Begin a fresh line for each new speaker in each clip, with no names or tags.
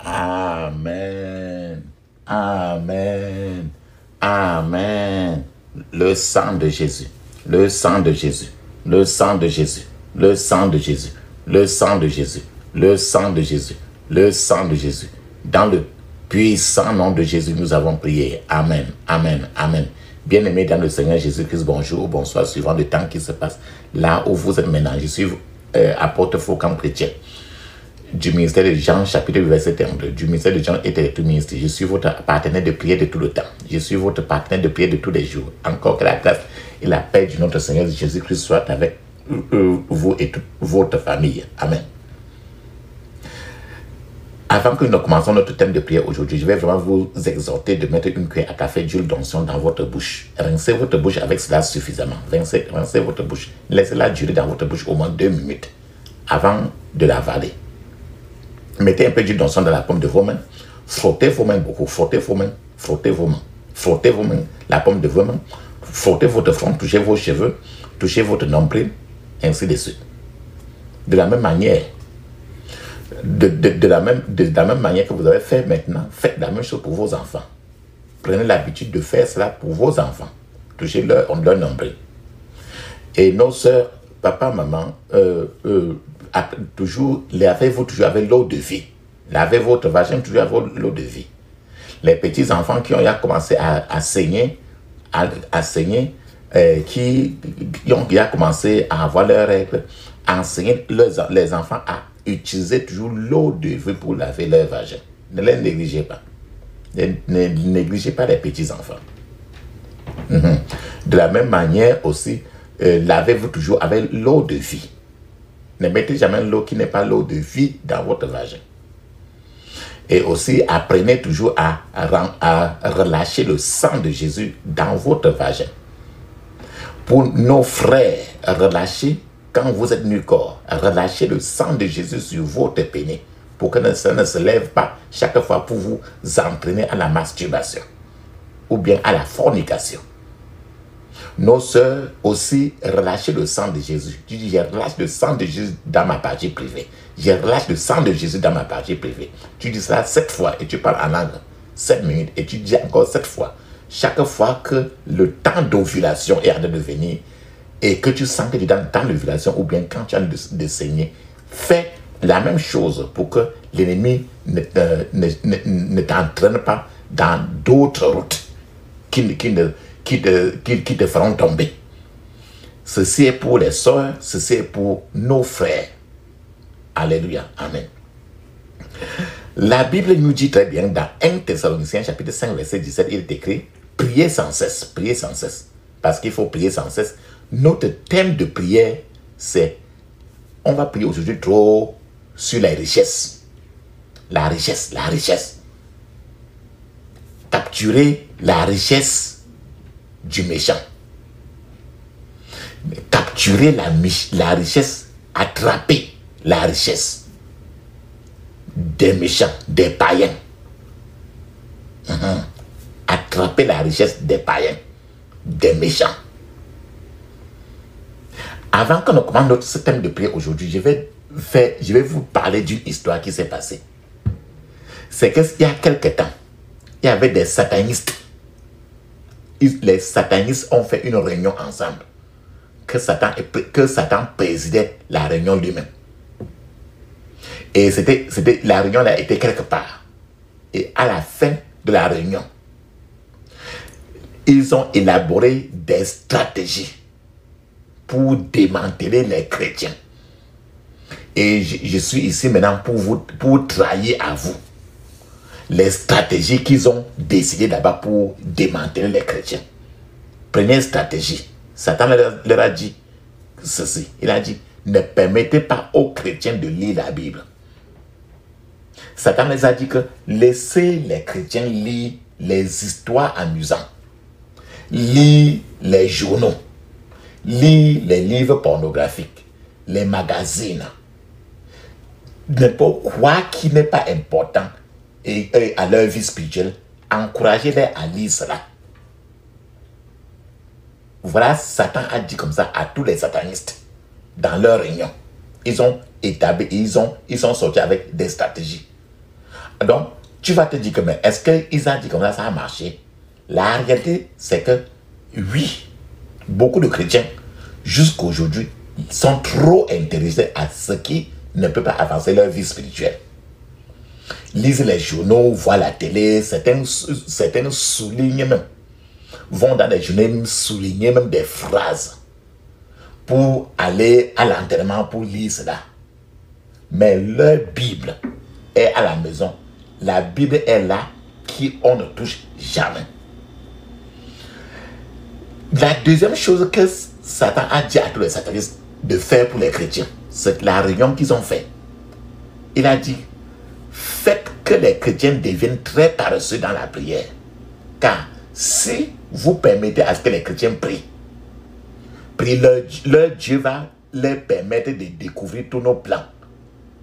Amen. Amen. Amen. Le sang de Jésus. Le sang de Jésus. Le sang de Jésus. Le sang de Jésus. Le sang de Jésus. Le sang de Jésus. Le sang de Jésus. Dans le puissant nom de Jésus, nous avons prié. Amen. Amen. Amen. Bien-aimés dans le Seigneur Jésus-Christ, bonjour, bonsoir, suivant le temps qui se passe. Là où vous êtes maintenant, je suis apôtre Faucon Chrétien du ministère de Jean, chapitre 8, verset 32, du ministère de Jean et de ministère. Je suis votre partenaire de prière de tout le temps. Je suis votre partenaire de prière de tous les jours. Encore que la grâce et la paix de notre Seigneur Jésus-Christ soient avec vous et toute votre famille. Amen. Avant que nous commencions notre thème de prière aujourd'hui, je vais vraiment vous exhorter de mettre une cuillère à café d'huile d'onction dans votre bouche. Rincez votre bouche avec cela suffisamment. Rincez votre bouche. Laissez-la durer dans votre bouche au moins 2 minutes avant de l'avaler. Mettez un peu d'huile d'onction dans la paume de vos mains. Frottez vos mains beaucoup. Frottez vos mains. Frottez vos mains. Frottez vos mains. La paume de vos mains. Frottez votre front. Touchez vos cheveux. Touchez votre nombril. Ainsi de suite. De la même manière, de la même manière que vous avez fait maintenant, faites la même chose pour vos enfants. Prenez l'habitude de faire cela pour vos enfants. Touchez leur nombril. Et nos sœurs, papa, maman, toujours, lavez-vous toujours avec l'eau de vie. Lavez votre vagin toujours avec l'eau de vie. Les petits enfants qui ont commencé à saigner, qui ont commencé à avoir leurs règles, enseigner les enfants à utiliser toujours l'eau de vie pour laver leur vagin. Ne les négligez pas. Ne négligez pas les petits enfants. De la même manière aussi, lavez-vous toujours avec l'eau de vie. Ne mettez jamais l'eau qui n'est pas l'eau de vie dans votre vagin. Et aussi, apprenez toujours à relâcher le sang de Jésus dans votre vagin. Pour nos frères, relâchez, quand vous êtes nu-corps, relâchez le sang de Jésus sur votre pénis pour que ça ne se lève pas chaque fois pour vous entraîner à la masturbation ou bien à la fornication. Nos sœurs aussi, relâchez le sang de Jésus. Tu dis, je relâche le sang de Jésus dans ma partie privée. Je relâche le sang de Jésus dans ma partie privée. Tu dis ça 7 fois et tu parles en langue. 7 minutes et tu dis encore 7 fois. Chaque fois que le temps d'ovulation est en train de venir et que tu sens que tu es dans le temps d'ovulation ou bien quand tu as de saigner, fais la même chose pour que l'ennemi ne t'entraîne pas dans d'autres routes qui te feront tomber. Ceci est pour les sœurs, ceci est pour nos frères. Alléluia. Amen. La Bible nous dit très bien dans 1 Thessaloniciens chapitre 5 verset 17, il est écrit, priez sans cesse, priez sans cesse. Parce qu'il faut prier sans cesse. Notre thème de prière, c'est, on va prier aujourd'hui trop sur les richesses. La richesse, la richesse. Capturer la richesse du méchant. Capturer la richesse, attraper la richesse des méchants, des païens. Attraper la richesse des païens, des méchants. Avant qu'on ne commence notre thème de prière aujourd'hui, je vais vous parler d'une histoire qui s'est passée. C'est qu'il y a quelque temps, il y avait des satanistes. Les satanistes ont fait une réunion ensemble. Que Satan présidait la réunion lui-même. Et la réunion a été quelque part. Et à la fin de la réunion, ils ont élaboré des stratégies pour démanteler les chrétiens. Et je suis ici maintenant pour trahir à vous les stratégies qu'ils ont décidé d'abord pour démanteler les chrétiens. Première stratégie, Satan leur a dit ceci. Il a dit, ne permettez pas aux chrétiens de lire la Bible. Satan les a dit que laissez les chrétiens lire les histoires amusantes, lire les journaux, lire les livres pornographiques, les magazines, n'importe quoi qui n'est pas important et à leur vie spirituelle, encouragez-les à lire cela. Voilà, Satan a dit comme ça à tous les satanistes dans leur réunion. Ils ont établi, ils sont sortis avec des stratégies. Donc, tu vas te dire que, mais est-ce qu'ils ont dit comme ça a marché? La réalité, c'est que oui, beaucoup de chrétiens, jusqu'à aujourd'hui, sont trop intéressés à ce qui ne peut pas avancer leur vie spirituelle. Lisent les journaux, voient la télé, certains soulignent même, vont dans les journaux souligner même des phrases pour aller à l'enterrement pour lire cela. Mais leur Bible est à la maison. La Bible est là, on ne touche jamais. La deuxième chose que Satan a dit à tous les satanistes de faire pour les chrétiens, c'est la réunion qu'ils ont fait. Il a dit, faites que les chrétiens deviennent très paresseux dans la prière. Car si vous permettez à ce que les chrétiens prient, leur Dieu va leur permettre de découvrir tous nos plans.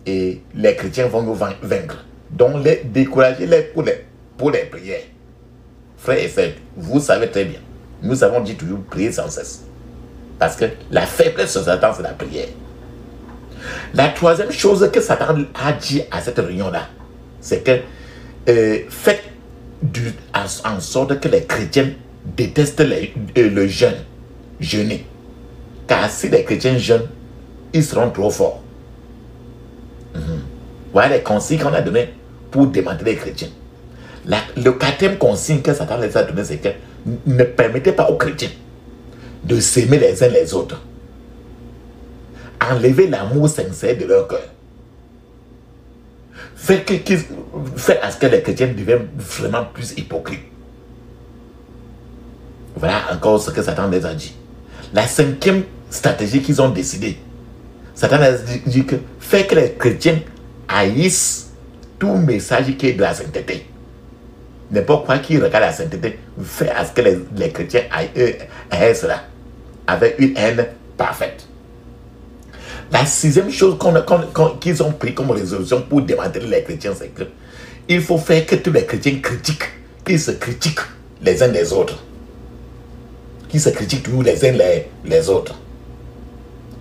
Et les chrétiens vont nous vaincre. Donc, découragez-les pour les prières. Frères et sœurs, vous savez très bien, nous avons dit toujours prier sans cesse. Parce que la faiblesse de Satan, c'est la prière. La troisième chose que Satan a dit à cette réunion-là, c'est que faites en sorte que les chrétiens détestent le jeûner. Car si les chrétiens jeûnent, ils seront trop forts. Voilà les consignes qu'on a données pour démanteler les chrétiens. Le quatrième consigne que Satan les a donné, c'est que ne permettez pas aux chrétiens de s'aimer les uns les autres. Enlevez l'amour sincère de leur cœur. Faites à ce que les chrétiens deviennent vraiment plus hypocrites. Voilà encore ce que Satan les a dit. La cinquième stratégie qu'ils ont décidé, Satan a dit que fait que les chrétiens haïssent tout message qui est de la sainteté. N'importe quoi qui regarde la sainteté, fait à ce que les chrétiens haïssent cela avec une haine parfaite. La sixième chose qu'ils ont pris comme résolution pour démanteler les chrétiens, c'est que il faut faire que tous les chrétiens critiquent, qu'ils se critiquent les uns des autres. Qu'ils se critiquent toujours les uns les autres.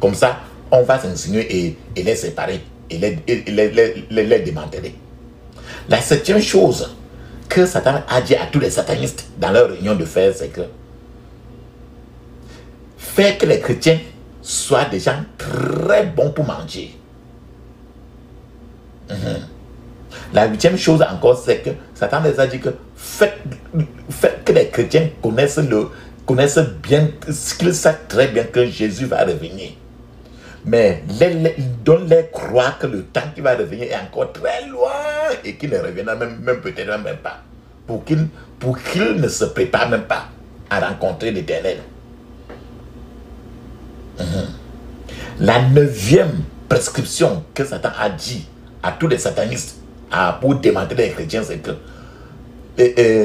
Comme ça, on va s'insinuer et les séparer et les démanteler. La septième chose que Satan a dit à tous les satanistes dans leur réunion de faire, c'est que faire que les chrétiens soient des gens très bons pour manger. La huitième chose encore, c'est que Satan les a dit que faites que les chrétiens connaissent bien, qu'ils savent très bien que Jésus va revenir. Mais donne-les croire que le temps qui va revenir est encore très loin et qu'il ne reviendra même peut-être même pas. Pour qu'il ne se prépare même pas à rencontrer l'Éternel. La neuvième prescription que Satan a dit à tous les satanistes pour démanteler les chrétiens, c'est que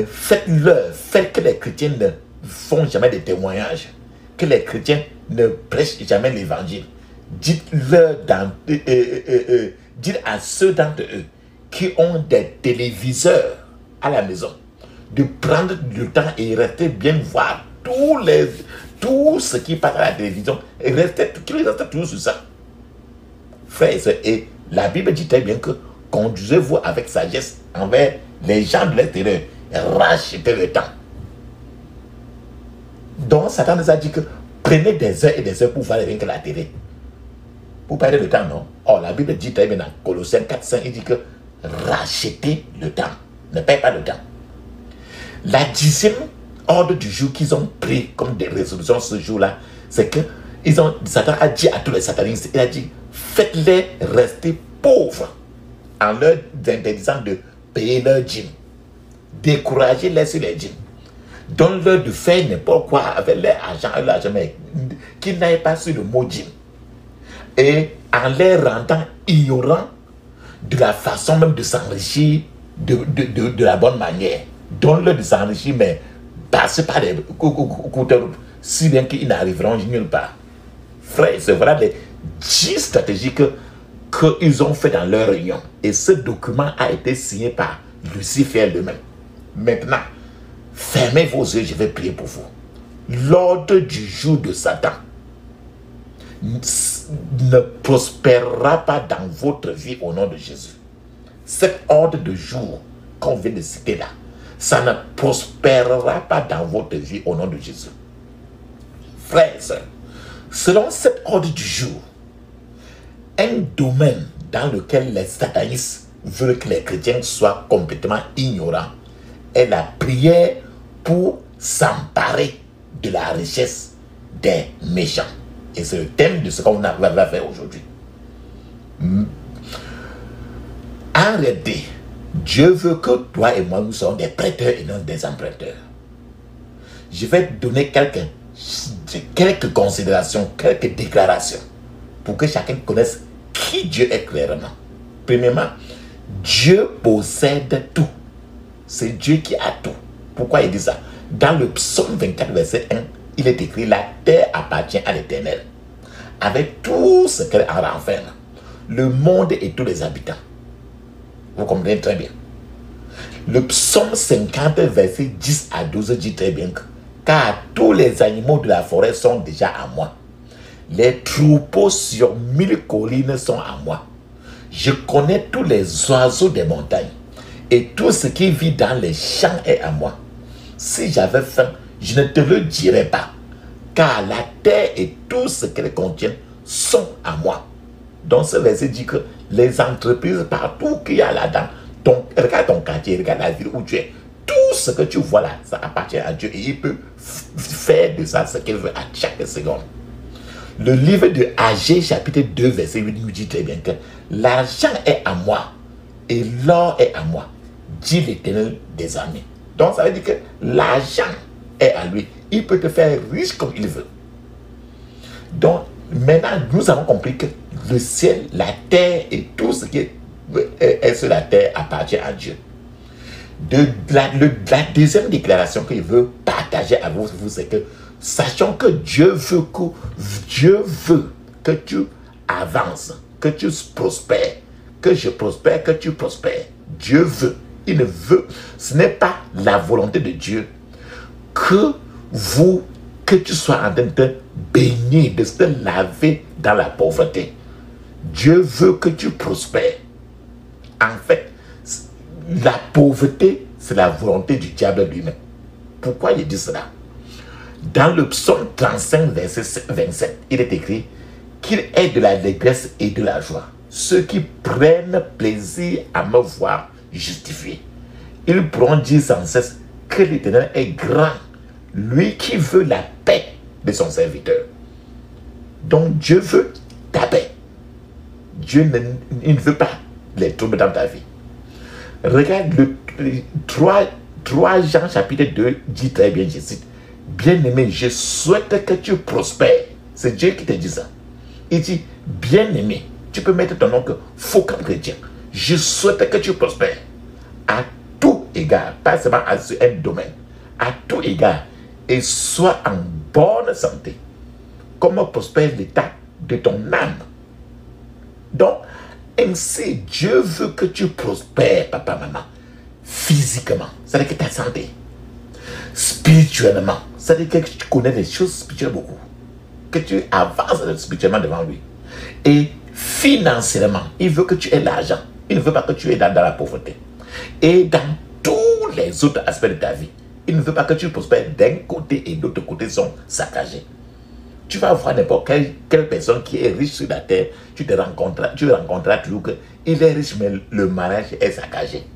faites que les chrétiens ne font jamais de témoignages, que les chrétiens ne prêchent jamais l'évangile. Dites-leur dites à ceux d'entre eux qui ont des téléviseurs à la maison de prendre du temps et rester bien voir tout ce qui passe à la télévision et rester toujours sur ça. Frères et sœurs, et la Bible dit très bien que conduisez-vous avec sagesse envers les gens de l'extérieur, rachetez le temps. Donc Satan nous a dit que prenez des heures et des heures pour voir rien que la télé. Pour perdre le temps, non? Oh, la Bible dit très bien dans Colossiens 4:5, il dit que rachetez le temps. Ne perdez pas le temps. La dixième ordre du jour qu'ils ont pris comme des résolutions ce jour-là, c'est que Satan a dit à tous les satanistes, il a dit, faites-les rester pauvres en leur interdisant de payer leur dîme. Découragez-les sur les dîmes. Donne-leur de faire n'importe quoi avec leur argent, mais qu'ils n'aillent pas sur le mot dîme. Et en les rendant ignorants de la façon même de s'enrichir de la bonne manière. Donne-leur de s'enrichir, mais passez par des couteurs, si bien qu'ils n'arriveront nulle part. Frère, c'est voilà les 10 stratégies qu'ils ont fait dans leur réunion. Et ce document a été signé par Lucifer lui-même. Maintenant, fermez vos yeux, je vais prier pour vous. l'ordre du jour de Satan ne prospérera pas dans votre vie au nom de Jésus. Cet ordre de jour qu'on vient de citer là, ça ne prospérera pas dans votre vie au nom de Jésus. Frères et sœurs, selon cet ordre du jour, un domaine dans lequel les satanistes veulent que les chrétiens soient complètement ignorants est la prière pour s'emparer de la richesse des méchants. Et c'est le thème de ce qu'on va faire aujourd'hui. En réalité, Dieu veut que toi et moi, nous soyons des prêteurs et non des emprunteurs. Je vais donner quelques considérations, quelques déclarations pour que chacun connaisse qui Dieu est clairement. Premièrement, Dieu possède tout. C'est Dieu qui a tout. Pourquoi il dit ça? Dans le psaume 24, verset 1, il est écrit: la terre appartient à l'Éternel, avec tout ce qu'elle en renferme, le monde et tous les habitants. Vous comprenez très bien. Le psaume 50, verset 10 à 12 dit très bien que car tous les animaux de la forêt sont déjà à moi. Les troupeaux sur 1000 collines sont à moi. Je connais tous les oiseaux des montagnes et tout ce qui vit dans les champs est à moi. Si j'avais faim, je ne te le dirais pas, car la terre et tout ce qu'elle contient sont à moi. Donc ce verset dit que les entreprises partout qu'il y a là-dedans, regarde ton quartier, regarde la ville où tu es, tout ce que tu vois là, ça appartient à Dieu et il peut faire de ça ce qu'il veut à chaque seconde. Le livre de Agé, chapitre 2, verset 8, nous dit très bien que l'argent est à moi et l'or est à moi, dit l'Éternel des armées. Donc ça veut dire que l'argent est à lui. Il peut te faire riche comme il veut. Donc maintenant, nous avons compris que le ciel, la terre et tout ce qui est sur la terre appartient à Dieu. La deuxième déclaration qu'il veut partager avec vous, c'est que sachant que Dieu veut que tu avances, que tu prospères, que je prospère, que tu prospères. Dieu veut. Il ne veut. Ce n'est pas la volonté de Dieu que tu sois en train de te baigner, de te laver dans la pauvreté. Dieu veut que tu prospères. En fait, la pauvreté, c'est la volonté du diable lui-même. Pourquoi il dit cela? Dans le psaume 35, verset 27, il est écrit qu'il est de la détresse et de la joie ceux qui prennent plaisir à me voir justifié. Ils pourront dire sans cesse que l'Éternel est grand, lui qui veut la paix de son serviteur. Donc Dieu veut ta paix. Dieu ne veut pas les troubles dans ta vie. Regarde le 3 Jean chapitre 2 dit très bien, je cite: bien-aimé, je souhaite que tu prospères. C'est Dieu qui te dit ça. Il dit, bien-aimé, tu peux mettre ton nom que faux comme chrétien. Je souhaite que tu prospères à tout égard, pas seulement à un domaine, à tout égard, et sois en bonne santé. Comment prospère l'état de ton âme? Donc, ainsi, Dieu veut que tu prospères, papa, maman, physiquement, c'est-à-dire que ta santé, spirituellement, c'est-à-dire que tu connais les choses spirituelles beaucoup, que tu avances spirituellement devant lui, et financièrement, il veut que tu aies l'argent, il ne veut pas que tu aies dans la pauvreté, et dans tous les autres aspects de ta vie, il ne veut pas que tu prospères d'un côté et d'autre côté sont saccagés. Tu vas voir n'importe quelle personne qui est riche sur la terre, tu rencontreras toujours qu'il est riche, mais le mariage est saccagé.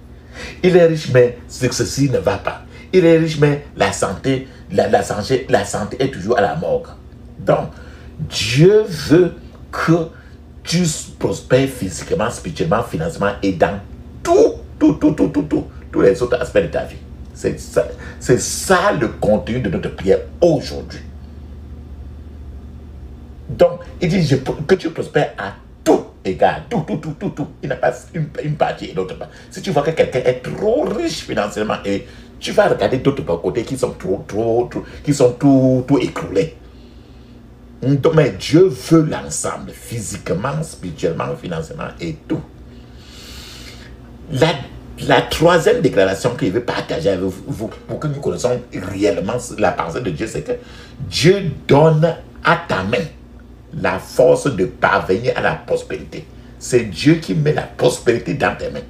Il est riche, mais ceci ne va pas. Il est riche, mais la santé est toujours à la morgue. Donc, Dieu veut que tu prospères physiquement, spirituellement, financièrement et dans tous les autres aspects de ta vie. C'est ça le contenu de notre prière aujourd'hui. Donc, il dit que tu prospères à tout égard, tout. Il n'a pas une partie et l'autre part. Si tu vois que quelqu'un est trop riche financièrement et tu vas regarder d'autres côtés qui sont qui sont tout écroulés. Donc, mais Dieu veut l'ensemble, physiquement, spirituellement, financièrement et tout. La La troisième déclaration que je veux partager avec vous pour que nous connaissions réellement la pensée de Dieu, c'est que Dieu donne à ta main la force de parvenir à la prospérité. C'est Dieu qui met la prospérité dans tes mains.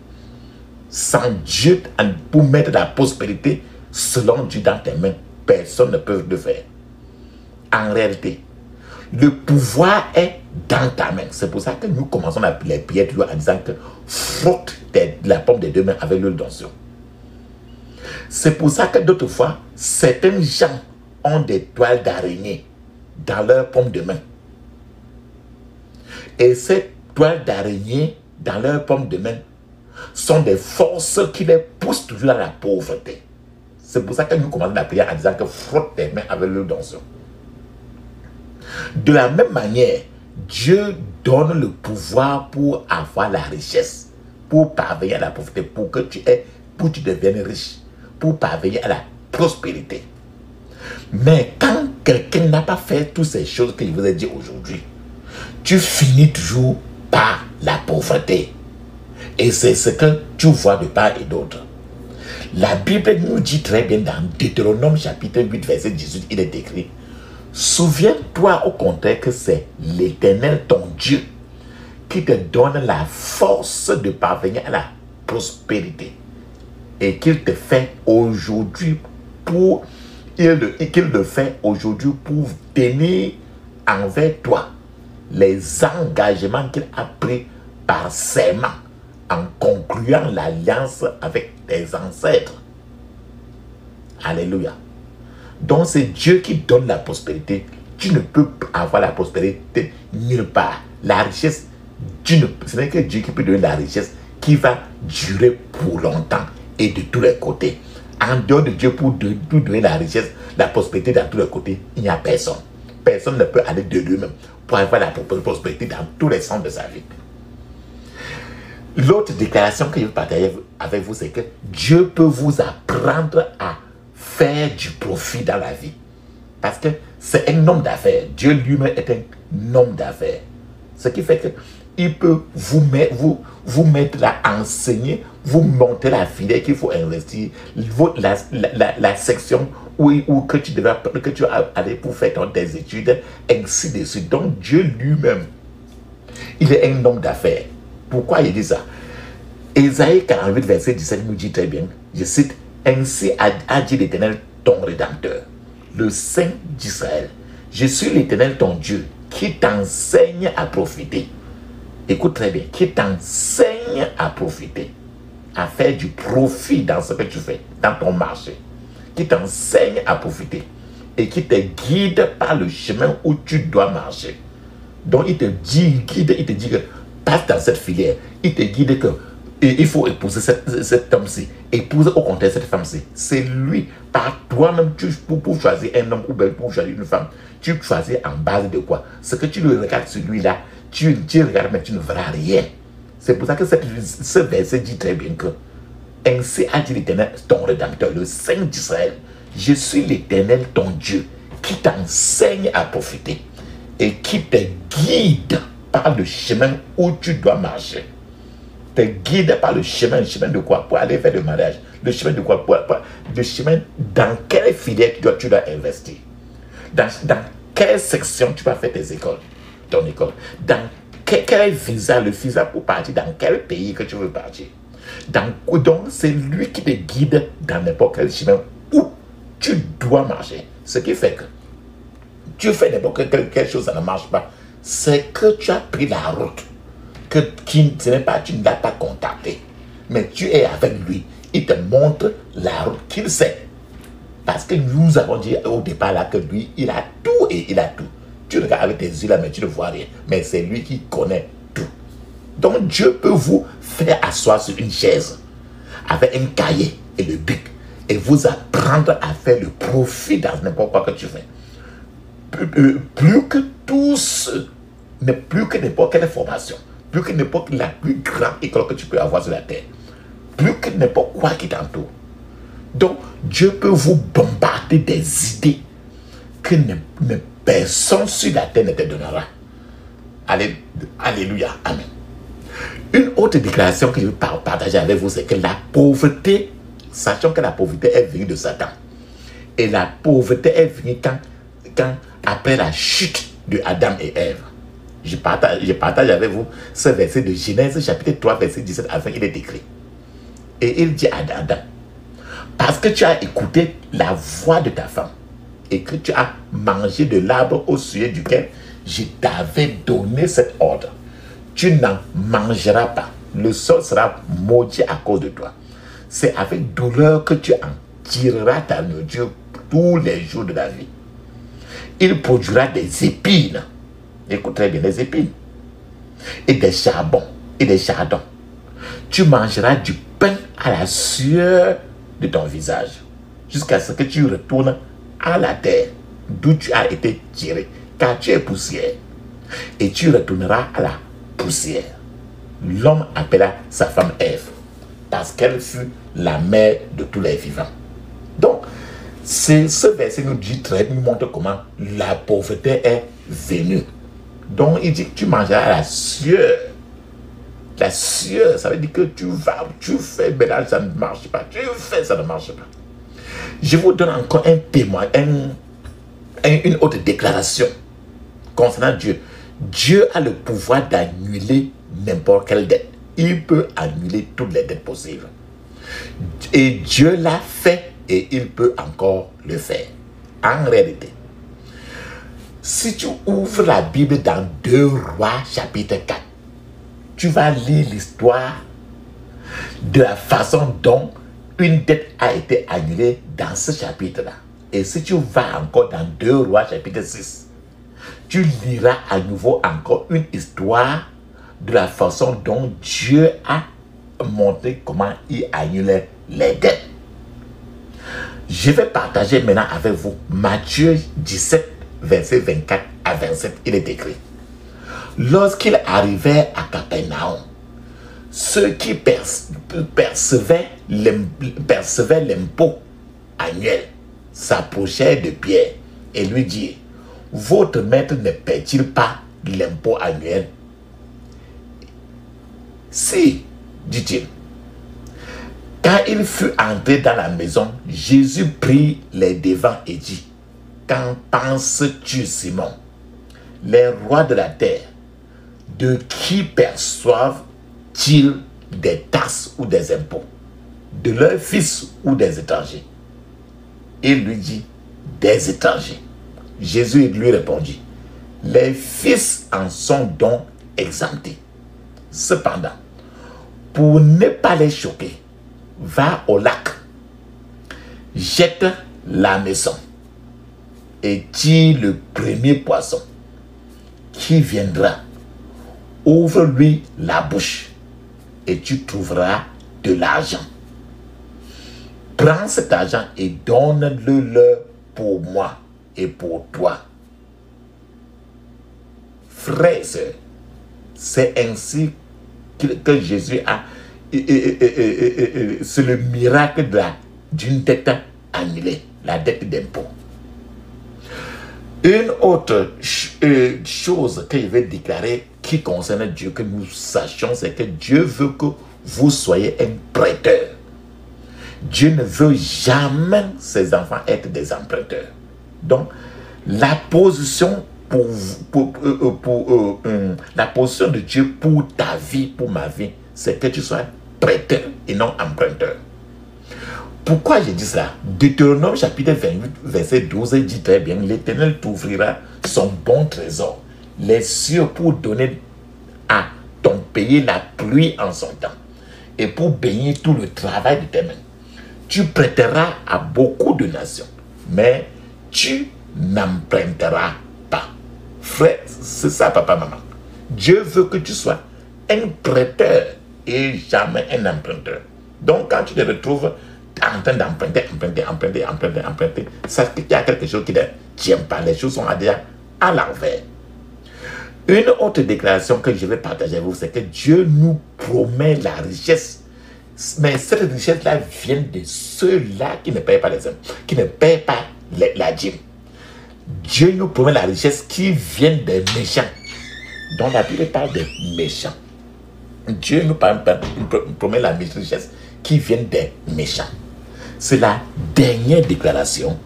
Sans Dieu, pour mettre la prospérité selon Dieu dans tes mains, personne ne peut le faire. En réalité, le pouvoir est dans ta main. C'est pour ça que nous commençons les prières toujours en disant que frotte la paume des deux mains avec l'huile d'onction. C'est pour ça que d'autres fois, certains gens ont des toiles d'araignée dans leur paume de main. Et ces toiles d'araignée dans leur paume de main sont des forces qui les poussent toujours à la pauvreté. C'est pour ça que nous commençons la prière en disant que frotte tes mains avec l'huile d'onction. De la même manière, Dieu donne le pouvoir pour avoir la richesse, pour parvenir à la pauvreté, pour que tu deviennes riche, pour parvenir à la prospérité. Mais quand quelqu'un n'a pas fait toutes ces choses que je vous ai dit aujourd'hui, tu finis toujours par la pauvreté. Et c'est ce que tu vois de part et d'autre. La Bible nous dit très bien dans Deutéronome chapitre 8 verset 18, il est écrit: souviens-toi au contraire que c'est l'Éternel ton Dieu qui te donne la force de parvenir à la prospérité et qu'il te fait aujourd'hui qu'il le fait aujourd'hui pour tenir envers toi les engagements qu'il a pris par serment en concluant l'alliance avec tes ancêtres. Alléluia. Donc c'est Dieu qui donne la prospérité. Tu ne peux avoir la prospérité nulle part. La richesse, ce n'est que Dieu qui peut donner la richesse qui va durer pour longtemps et de tous les côtés. En dehors de Dieu pour donner la richesse, la prospérité dans tous les côtés, il n'y a personne. Personne ne peut aller de lui-même pour avoir la prospérité dans tous les sens de sa vie. L'autre déclaration que je veux partager avec vous, c'est que Dieu peut vous apprendre à faire du profit dans la vie. Parce que c'est un homme d'affaires. Dieu lui-même est un homme d'affaires. Ce qui fait qu'il peut vous mettre à enseigner, vous montrer la filière qu'il faut investir, la section que tu vas aller pour faire tes études, ainsi de suite. Donc Dieu lui-même, il est un homme d'affaires. Pourquoi il dit ça? Ésaïe 48, verset 17 nous dit très bien, je cite: ainsi a dit l'Éternel ton Rédempteur, le Saint d'Israël. Je suis l'Éternel ton Dieu qui t'enseigne à profiter. Écoute très bien, qui t'enseigne à profiter, à faire du profit dans ce que tu fais, dans ton marché. Qui t'enseigne à profiter et qui te guide par le chemin où tu dois marcher. Donc il te dit que passe dans cette filière. Il te guide que il faut épouser cet homme-ci. Épouse au contraire cette femme-ci. C'est lui, par toi-même, pour choisir un homme ou bien pour choisir une femme, tu choisis en base de quoi? Ce que tu le regardes celui-là, tu regardes mais tu ne verras rien. C'est pour ça que ce verset dit très bien que ainsi a dit l'Éternel ton Rédempteur, le Saint d'Israël. Je suis l'Éternel ton Dieu qui t'enseigne à profiter et qui te guide par le chemin où tu dois marcher. Te guide par le chemin de quoi? Pour aller faire le mariage. Le chemin de quoi? Le chemin dans quelle filière tu dois investir. Dans quelle section tu vas faire tes écoles, ton école. Dans quel visa, le visa pour partir dans quel pays que tu veux partir. Donc c'est lui qui te guide dans n'importe quel chemin où tu dois marcher. Ce qui fait que tu fais n'importe quelle chose, ça ne marche pas. C'est que tu as pris la route. Tu ne l'as pas contacté. Mais tu es avec lui. Il te montre la route qu'il sait. Parce que nous avons dit au départ là que lui, il a tout et il a tout. Tu regardes avec tes yeux là, mais tu ne vois rien. Mais c'est lui qui connaît tout. Donc Dieu peut vous faire asseoir sur une chaise avec un cahier et le bic et vous apprendre à faire le profit dans n'importe quoi que tu fais. Plus que tous, plus que n'importe quelle formation, plus que n'importe la plus grande école que tu peux avoir sur la terre, plus que n'importe quoi qui t'entoure. Donc, Dieu peut vous bombarder des idées que personne sur la terre ne te donnera. Alléluia, amen. Une autre déclaration que je veux partager avec vous, c'est que la pauvreté, sachant que la pauvreté est venue de Satan, et la pauvreté est venue quand après la chute de Adam et Ève. Je partage avec vous ce verset de Genèse chapitre 3, verset 17 à 20, il est écrit. Et il dit à Adam, parce que tu as écouté la voix de ta femme et que tu as mangé de l'arbre au sujet duquel je t'avais donné cet ordre, tu n'en mangeras pas. Le sol sera maudit à cause de toi. C'est avec douleur que tu en tireras ta nourriture tous les jours de la vie. Il produira des épines. Écoute très bien, des épines. Et des charbons et des chardons. Tu mangeras du pain à la sueur de ton visage, jusqu'à ce que tu retournes à la terre d'où tu as été tiré, car tu es poussière. Et tu retourneras à la poussière. L'homme appela sa femme Ève, parce qu'elle fut la mère de tous les vivants. Donc, ce verset nous montre comment la pauvreté est venue. Donc, il dit que tu mangeras à la sueur. La sueur, ça veut dire que tu fais, mais là, ça ne marche pas. Tu fais, ça ne marche pas. Je vous donne encore un témoin, une autre déclaration concernant Dieu. Dieu a le pouvoir d'annuler n'importe quelle dette. Il peut annuler toutes les dettes possibles. Et Dieu l'a fait et il peut encore le faire. En réalité, si tu ouvres la Bible dans 2 Rois chapitre 4, tu vas lire l'histoire de la façon dont une dette a été annulée dans ce chapitre-là. Et si tu vas encore dans 2 Rois chapitre 6, tu liras à nouveau encore une histoire de la façon dont Dieu a montré comment il annulait les dettes. Je vais partager maintenant avec vous Matthieu 17, verset 24 à 27. Il est écrit. Lorsqu'il arrivait à Capernaum, ceux qui percevaient l'impôt annuel s'approchèrent de Pierre et lui dirent, votre maître ne paie-t-il pas l'impôt annuel? Si, dit-il. Quand il fut entré dans la maison, Jésus prit les devants et dit, qu'en penses-tu, Simon? Les rois de la terre, de qui perçoivent-ils des taxes ou des impôts? De leurs fils ou des étrangers? Il lui dit, des étrangers. Jésus lui répondit, les fils en sont donc exemptés. Cependant, pour ne pas les choquer, va au lac, jette la maison et tire le premier poisson qui viendra. Ouvre-lui la bouche et tu trouveras de l'argent. Prends cet argent et donne-le-leur pour moi et pour toi. Frères et sœurs, c'est ainsi que Jésus a... c'est le miracle d'une dette annulée, la dette d'impôt. Une autre chose que je vais déclarer qui concerne Dieu, que nous sachions, c'est que Dieu veut que vous soyez un prêteur. Dieu ne veut jamais ses enfants être des emprunteurs. Donc, la position la position de Dieu pour ta vie, pour ma vie, c'est que tu sois prêteur et non emprunteur. Pourquoi je dis ça? Deutéronome chapitre 28, verset 12 dit très bien, l'Éternel t'ouvrira son bon trésor, les cieux pour donner à ton pays la pluie en son temps, et pour bénir tout le travail de tes mains. Tu prêteras à beaucoup de nations, mais tu n'emprunteras pas. Frère, c'est ça, papa, maman. Dieu veut que tu sois un prêteur et jamais un emprunteur. Donc, quand tu te retrouves en train d'emprunter, ça qu'il y a quelque chose qui ne tient pas. Les choses sont déjà à l'envers. Une autre déclaration que je vais partager avec vous, c'est que Dieu nous promet la richesse. Mais cette richesse-là vient de ceux-là qui ne payent pas les impôts, qui ne payent pas la dîme. Dieu nous promet la richesse qui vient des méchants. Donc la Bible parle des méchants. Dieu nous promet la richesse qui vient des méchants. C'est la dernière déclaration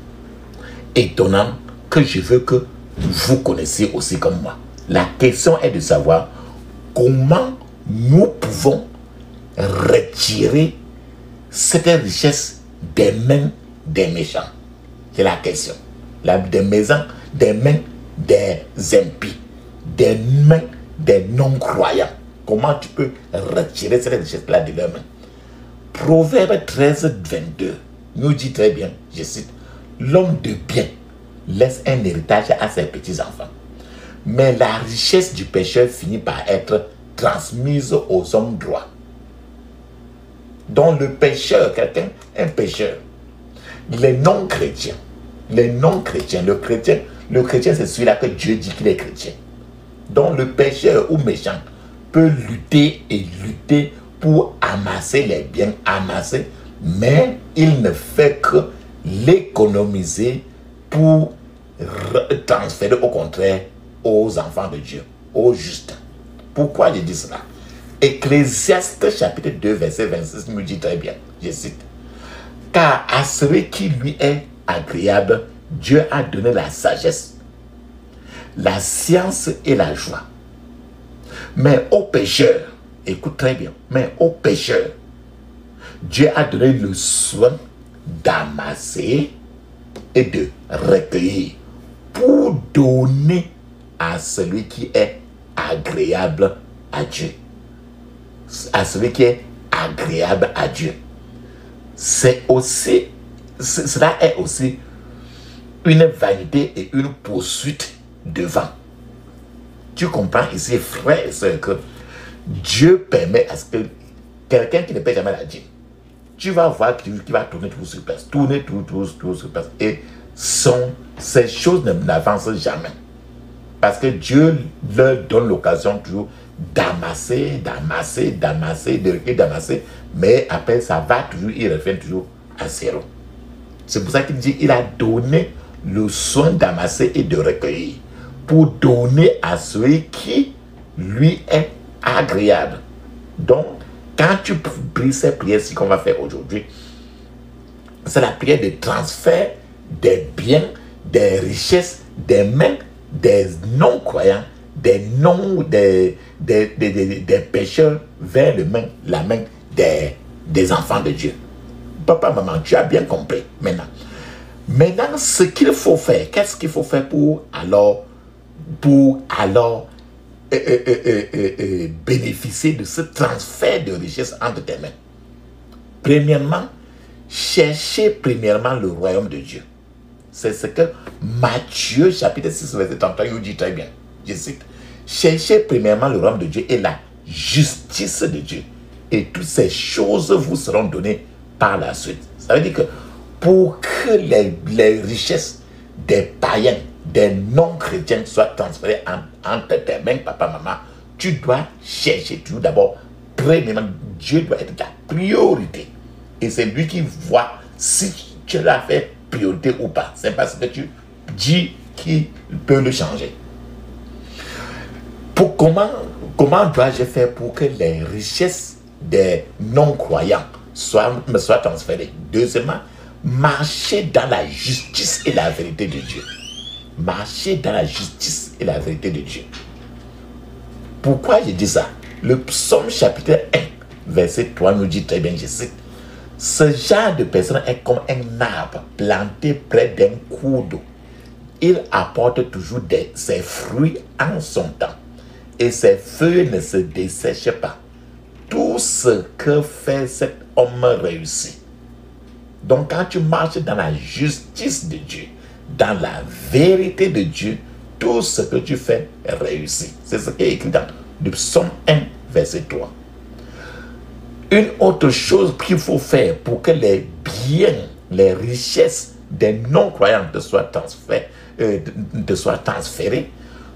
étonnante que je veux que vous connaissiez aussi comme moi. La question est de savoir comment nous pouvons retirer cette richesse des mains des méchants. C'est la question. Des mains des impies, des mains des non-croyants. Comment tu peux retirer cette richesse-là de leurs mains? Proverbe 13, 22 nous dit très bien, je cite, l'homme de bien laisse un héritage à ses petits-enfants, mais la richesse du pécheur finit par être transmise aux hommes droits. Donc le pécheur, un pécheur, les non-chrétiens, le chrétien c'est celui-là que Dieu dit qu'il est chrétien. Donc le pécheur ou méchant peut lutter et lutter pour amasser les biens, mais il ne fait que l'économiser pour transférer au contraire aux enfants de Dieu, aux justes. Pourquoi je dis cela? Ecclésiaste chapitre 2 verset 26 nous dit très bien, je cite, car à celui qui lui est agréable, Dieu a donné la sagesse, la science et la joie. Mais aux pécheurs, écoute très bien, mais aux pécheurs, Dieu a donné le soin d'amasser et de recueillir pour donner à celui qui est agréable à Dieu. À celui qui est agréable à Dieu. Cela est aussi une vanité et une poursuite de vent. Tu comprends ici, frère et soeur, que Dieu permet à ce que quelqu'un qui ne paie jamais la dîme, tu vas voir qu'il va tourner tout sur place, tout sur place. Et ces choses n'avancent jamais. Parce que Dieu leur donne l'occasion toujours d'amasser, mais après ça va toujours, il revient toujours à zéro. C'est pour ça qu'il dit, il a donné le soin d'amasser et de recueillir pour donner à celui qui lui est agréable. Donc, quand tu pries cette prière-ci qu'on va faire aujourd'hui, c'est la prière de transfert des biens, des richesses, des mains des non-croyants, des pécheurs vers la main des enfants de Dieu. Papa, maman, tu as bien compris maintenant. Maintenant, ce qu'il faut faire, qu'est-ce qu'il faut faire pour alors bénéficier de ce transfert de richesse entre tes mains? Premièrement, cherchez premièrement le royaume de Dieu. C'est ce que Matthieu chapitre 6 verset 31 nous dit très bien. Je cite, cherchez premièrement le royaume de Dieu et la justice de Dieu, et toutes ces choses vous seront données par la suite. Ça veut dire que pour que les richesses des païens, des non-chrétiens soient transférées entre tes mains, papa, maman, tu dois chercher toujours d'abord, premièrement, Dieu doit être ta priorité. Et c'est lui qui voit si tu l'as fait priorité ou pas. C'est parce que tu dis qu'il peut le changer. Comment dois-je faire pour que les richesses des non-croyants me soient transférées? Deuxièmement, marcher dans la justice et la vérité de Dieu. Marcher dans la justice et la vérité de Dieu. Pourquoi je dis ça? Le psaume chapitre 1, verset 3 nous dit très bien, je cite, ce genre de personne est comme un arbre planté près d'un cours d'eau. Il apporte toujours ses fruits en son temps et ses feuilles ne se dessèchent pas. Tout ce que fait cet homme réussit. Donc quand tu marches dans la justice de Dieu, dans la vérité de Dieu, tout ce que tu fais réussit. C'est ce qui est écrit dans le psaume 1, verset 3. Une autre chose qu'il faut faire pour que les biens, les richesses des non-croyants te soient transférées,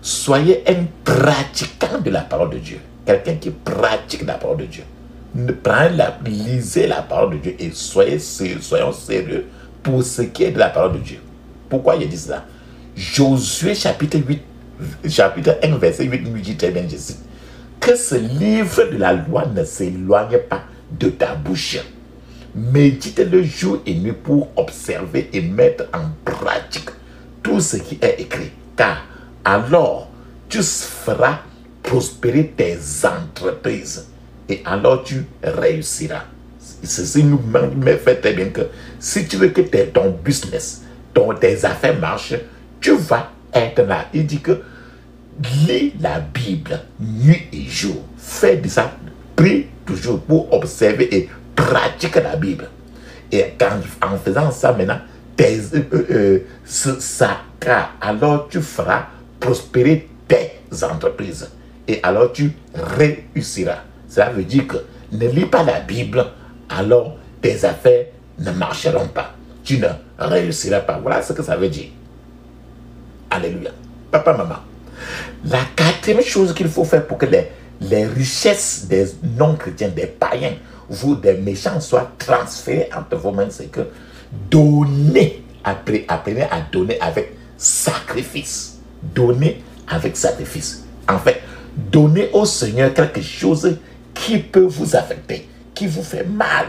soyez un pratiquant de la parole de Dieu. Quelqu'un qui pratique la parole de Dieu. Lisez la parole de Dieu et soyons sérieux pour ce qui est de la parole de Dieu. Pourquoi il dit cela? Josué chapitre 1 verset 8 nous dit très bien, je cite, que ce livre de la loi ne s'éloigne pas de ta bouche. Médite-le jour et nuit pour observer et mettre en pratique tout ce qui est écrit. Car alors, tu feras prospérer tes entreprises et alors tu réussiras. Ceci nous fait très bien que si tu veux que ton business, tes affaires marchent, tu vas être là. Il dit que lis la Bible nuit et jour. Fais de ça, prie toujours pour observer et pratique la Bible. Et en faisant ça maintenant, alors tu feras prospérer tes entreprises. Et alors tu réussiras. Cela veut dire que ne lis pas la Bible, alors tes affaires ne marcheront pas. Tu ne réussiras pas. Voilà ce que ça veut dire. Alléluia. Papa, maman. La quatrième chose qu'il faut faire pour que les richesses des non-chrétiens, des païens, vous, des méchants, soient transférées entre vos mains, c'est que apprenez à donner avec sacrifice. Donner avec sacrifice. En fait, donnez au Seigneur quelque chose qui peut vous affecter, qui vous fait mal.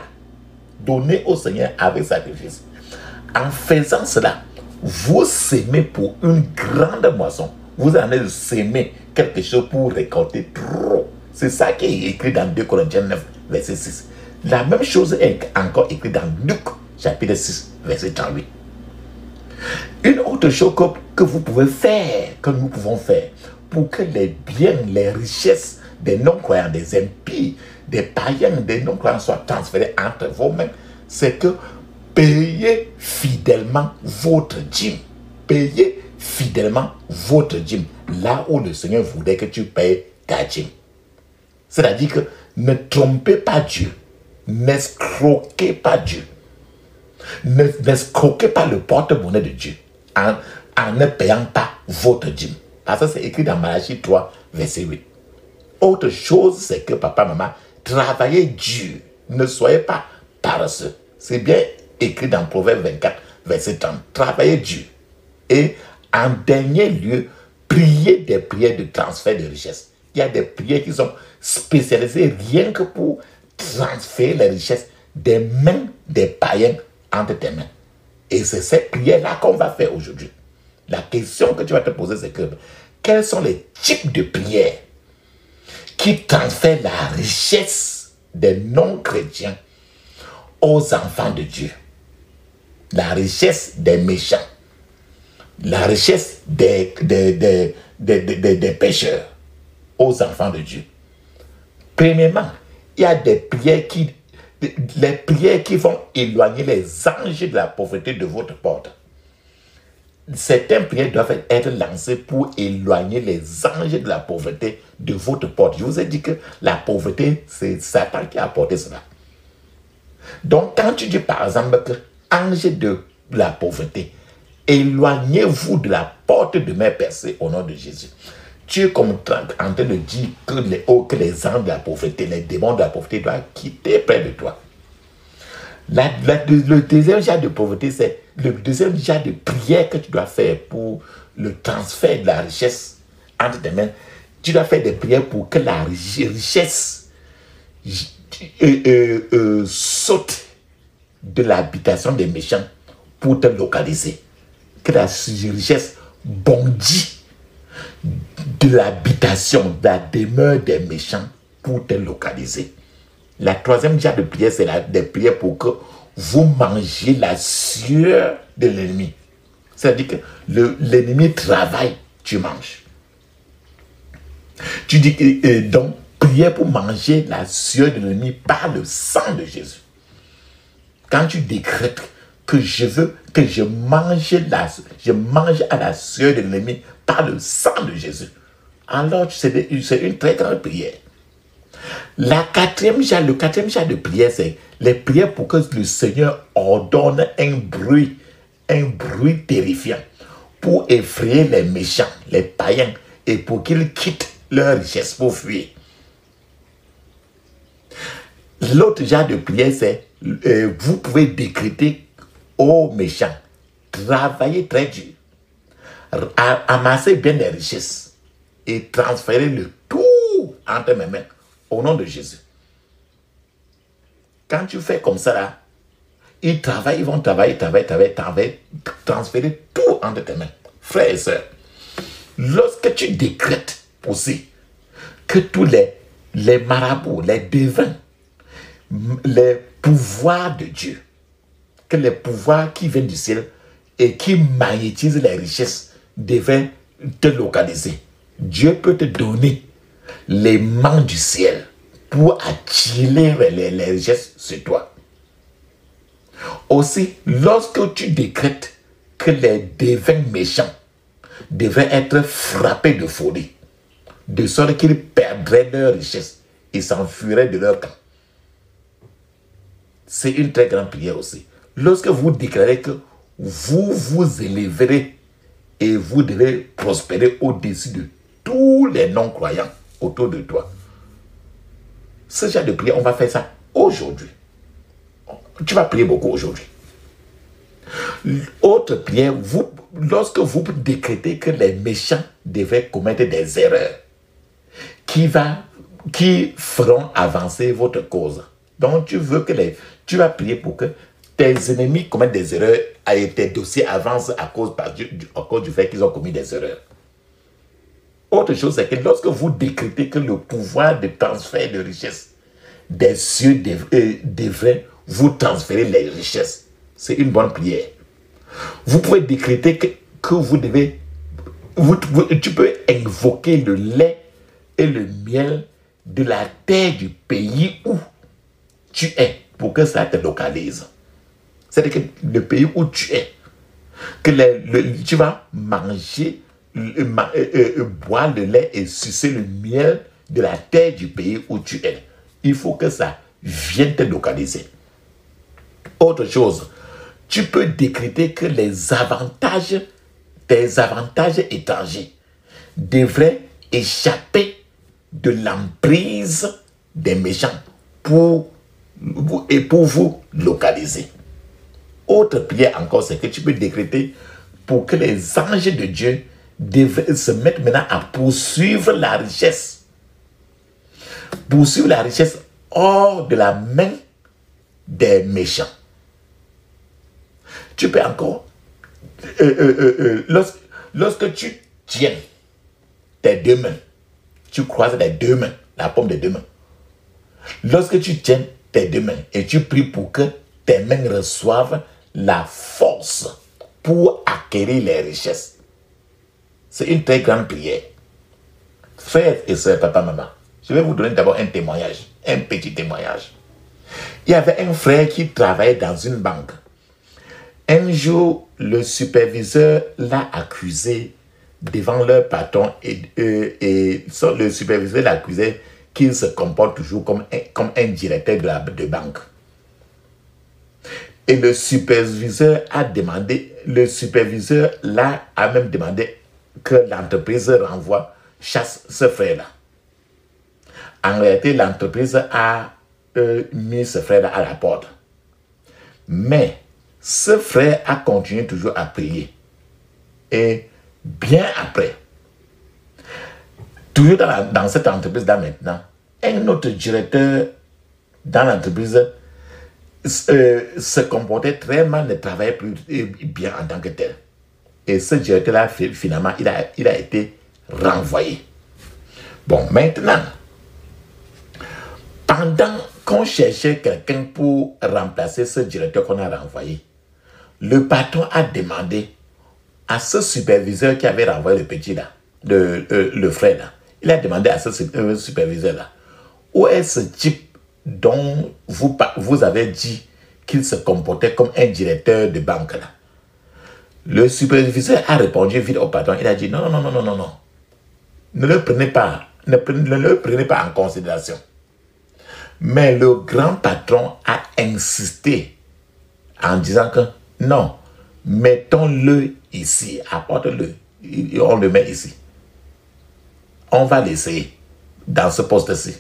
Donnez au Seigneur avec sacrifice. En faisant cela, vous sémez pour une grande moisson. Vous en allez s'aimer quelque chose pour récolter trop. C'est ça qui est écrit dans 2 Corinthiens 9, verset 6. La même chose est encore écrite dans Luc, chapitre 6, verset 38. Une autre chose que vous pouvez faire, que nous pouvons faire, pour que les biens, les richesses des non-croyants, des impies, des païens, des non-croyants soient transférés entre vos mains, c'est que payez fidèlement votre dîme. Payez fidèlement votre dîme, là où le Seigneur voudrait que tu payes ta dîme. C'est-à-dire que ne trompez pas Dieu, n'escroquez pas Dieu, n'escroquez pas le porte-monnaie de Dieu en ne payant pas votre dîme. Parce que c'est écrit dans Malachie 3, verset 8. Autre chose, c'est que papa, maman, travaillez dur, ne soyez pas paresseux. C'est bien écrit dans Proverbe 24, verset 30. Travaillez dur. Et en dernier lieu, priez des prières de transfert de richesse. Il y a des prières qui sont spécialisées rien que pour transférer les richesses des mains des païens entre tes mains. Et c'est cette prière-là qu'on va faire aujourd'hui. La question que tu vas te poser, c'est que quels sont les types de prières qui transfèrent la richesse des non-chrétiens aux enfants de Dieu? La richesse des méchants, la richesse des pécheurs aux enfants de Dieu. Premièrement, il y a des prières les prières qui vont éloigner les anges de la pauvreté de votre porte. Certaines prières doivent être lancées pour éloigner les anges de la pauvreté de votre porte. Je vous ai dit que la pauvreté, c'est Satan qui a apporté cela. Donc, quand tu dis par exemple que ange de la pauvreté, éloignez-vous de la porte de mes percées au nom de Jésus. Tu es comme en train de dire que les anges de la pauvreté, les démons de la pauvreté doivent quitter près de toi. Le deuxième genre de pauvreté, c'est le deuxième genre de prière que tu dois faire pour le transfert de la richesse entre tes mains. Tu dois faire des prières pour que la richesse saute de l'habitation des méchants pour te localiser. Que la richesse bondit de l'habitation, de la demeure des méchants pour te localiser. La troisième genre de prière, c'est des prières pour que vous mangiez la sueur de l'ennemi. C'est-à-dire que l'ennemi travaille, tu manges. Tu dis donc, prière pour manger la sueur de l'ennemi par le sang de Jésus. Quand tu décrètes que je veux que je mange à la sueur de l'ennemi par le sang de Jésus, alors c'est une très grande prière. Le quatrième genre de prière, c'est les prières pour que le Seigneur ordonne un bruit terrifiant pour effrayer les méchants, les païens, et pour qu'ils quittent leur richesse pour fuir. L'autre genre de prière, c'est vous pouvez décréter aux méchants, travaillez très dur, amassez bien les richesses et transférez le tout entre mes mains. Au nom de Jésus. Quand tu fais comme ça là, ils vont travailler, transférer tout entre tes mains. Frères et sœurs, lorsque tu décrètes aussi que tous les marabouts, les devins, les pouvoirs de Dieu, que les pouvoirs qui viennent du ciel et qui magnétisent les richesses devaient te localiser. Dieu peut te donner les mains du ciel pour attirer les richesses sur toi. Aussi, lorsque tu décrètes que les devins méchants devaient être frappés de folie, de sorte qu'ils perdraient leur richesse et s'enfuiraient de leur camp. C'est une très grande prière aussi. Lorsque vous déclarez que vous vous élèverez et vous devez prospérer au-dessus de tous les non-croyants autour de toi. Ce genre de prière, on va faire ça aujourd'hui. Tu vas prier beaucoup aujourd'hui. Autre prière, lorsque vous décrétez que les méchants devaient commettre des erreurs qui feront avancer votre cause. Donc tu vas prier pour que tes ennemis commettent des erreurs et tes dossiers avancent à cause du fait qu'ils ont commis des erreurs. Autre chose, c'est que lorsque vous décrétez que le pouvoir de transfert de richesse des cieux devrait vous transférer les richesses, c'est une bonne prière. Vous pouvez décréter que vous devez, tu peux invoquer le lait et le miel de la terre du pays où tu es pour que ça te localise. C'est-à-dire que le pays où tu es, que tu vas manger, boire le lait et sucer le miel de la terre du pays où tu es. Il faut que ça vienne te localiser. Autre chose, tu peux décréter que tes avantages étrangers devraient échapper de l'emprise des méchants pour vous localiser. Autre prière encore, c'est que tu peux décréter pour que les anges de Dieu se mettent maintenant à poursuivre la richesse. Poursuivre la richesse hors de la main des méchants. Tu peux encore, lorsque tu tiens tes deux mains, tu croises les deux mains, la paume des deux mains. Lorsque tu tiens tes deux mains et tu pries pour que tes mains reçoivent la force pour acquérir les richesses. C'est une très grande prière. Frères et sœurs, papa, maman, je vais vous donner d'abord un témoignage, un petit témoignage. Il y avait un frère qui travaillait dans une banque. Un jour, le superviseur l'a accusé devant leur patron et le superviseur l'accusait qu'il se comporte toujours comme un directeur de banque. Et le superviseur a même demandé que l'entreprise chasse ce frère-là. En réalité, l'entreprise a mis ce frère-là à la porte. Mais ce frère a continué toujours à prier. Et bien après, toujours dans cette entreprise-là maintenant, un autre directeur dans l'entreprise se comportait très mal, ne travaillait plus bien en tant que tel. Et ce directeur-là, finalement, il a été renvoyé. Bon, maintenant, pendant qu'on cherchait quelqu'un pour remplacer ce directeur qu'on a renvoyé, le patron a demandé à ce superviseur qui avait renvoyé le petit là, le frère là, il a demandé à ce superviseur là, où est ce type dont vous avez dit qu'il se comportait comme un directeur de banque là. Le superviseur a répondu vite au patron, il a dit non. Ne le prenez pas en considération. Mais le grand patron a insisté en disant que non, mettons-le ici, apporte-le, on le met ici. On va l'essayer dans ce poste-ci.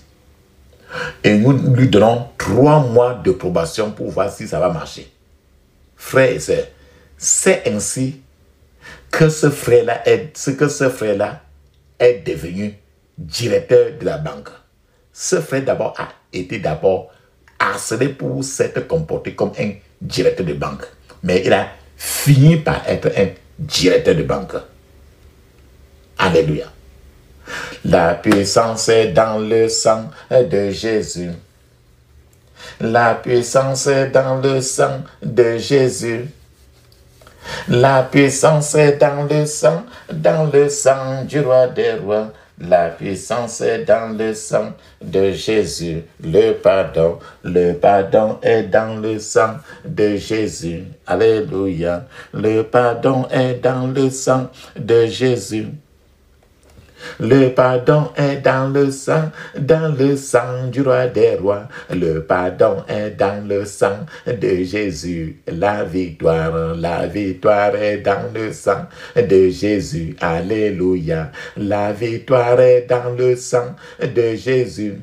Et nous lui donnons 3 mois de probation pour voir si ça va marcher. Frères et sœurs, c'est ainsi que ce frère-là est devenu directeur de la banque. Ce frère d'abord a été harcelé pour s'être comporté comme un directeur de banque. Mais il a fini par être un directeur de banque. Alléluia. La puissance est dans le sang de Jésus. La puissance est dans le sang de Jésus. La puissance est dans le sang du roi des rois. La puissance est dans le sang de Jésus. Le pardon est dans le sang de Jésus. Alléluia. Le pardon est dans le sang de Jésus. Le pardon est dans le sang du roi des rois. Le pardon est dans le sang de Jésus. La victoire est dans le sang de Jésus. Alléluia. La victoire est dans le sang de Jésus.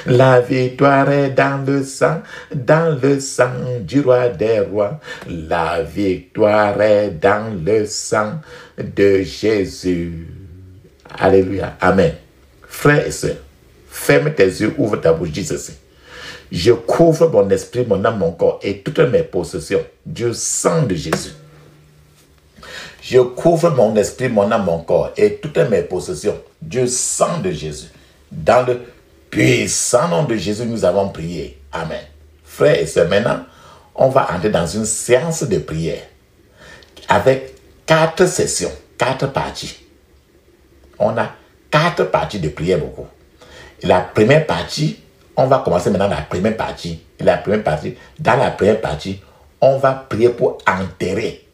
La victoire est dans le sang du roi des rois. La victoire est dans le sang de Jésus. Alléluia. Amen. Frères et sœurs, ferme tes yeux, ouvre ta bouche, dis ceci. Je couvre mon esprit, mon âme, mon corps et toutes mes possessions du sang de Jésus. Je couvre mon esprit, mon âme, mon corps et toutes mes possessions du sang de Jésus. Dans le puissant nom de Jésus, nous avons prié. Amen. Frères et sœurs, maintenant, on va entrer dans une séance de prière avec 4 sessions, 4 parties. On a 4 parties de prière beaucoup. Et la première partie, on va commencer maintenant la première partie. Et la première partie, dans la première partie, on va prier pour enterrer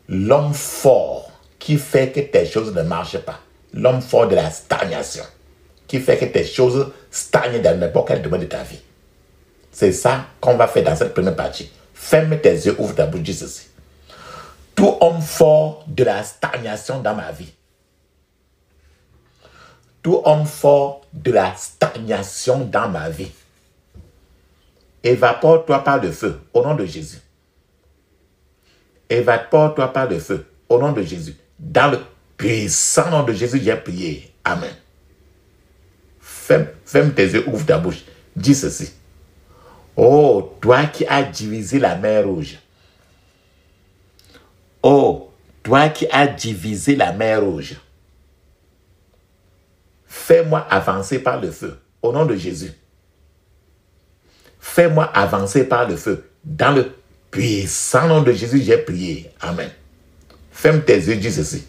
l'homme fort qui fait que tes choses ne marchent pas. L'homme fort de la stagnation, qui fait que tes choses stagnent dans n'importe quel domaine de ta vie. C'est ça qu'on va faire dans cette première partie. Ferme tes yeux, ouvre ta bouche, dis ceci. Tout homme fort de la stagnation dans ma vie. Tout homme fort de la stagnation dans ma vie. Évapore-toi par le feu, au nom de Jésus. Évapore-toi par le feu, au nom de Jésus. Dans le puissant nom de Jésus, j'ai prié. Amen. Ferme tes yeux, ouvre ta bouche. Dis ceci. Oh, toi qui as divisé la mer Rouge. Oh, toi qui as divisé la mer Rouge. Fais-moi avancer par le feu, au nom de Jésus. Fais-moi avancer par le feu. Dans le puissant nom de Jésus, j'ai prié. Amen. Ferme tes yeux, dis ceci.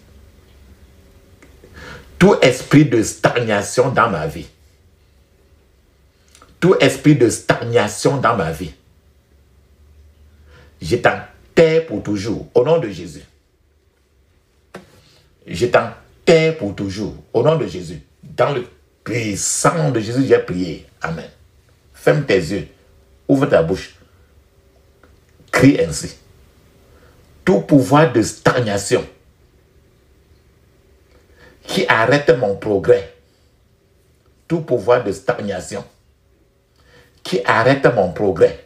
Tout esprit de stagnation dans ma vie. Tout esprit de stagnation dans ma vie. Je t'enterre pour toujours, au nom de Jésus. Je t'enterre pour toujours, au nom de Jésus. Dans le puissant nom de Jésus, j'ai prié. Amen. Ferme tes yeux. Ouvre ta bouche. Crie ainsi. Tout pouvoir de stagnation qui arrête mon progrès. Tout pouvoir de stagnation qui arrête mon progrès.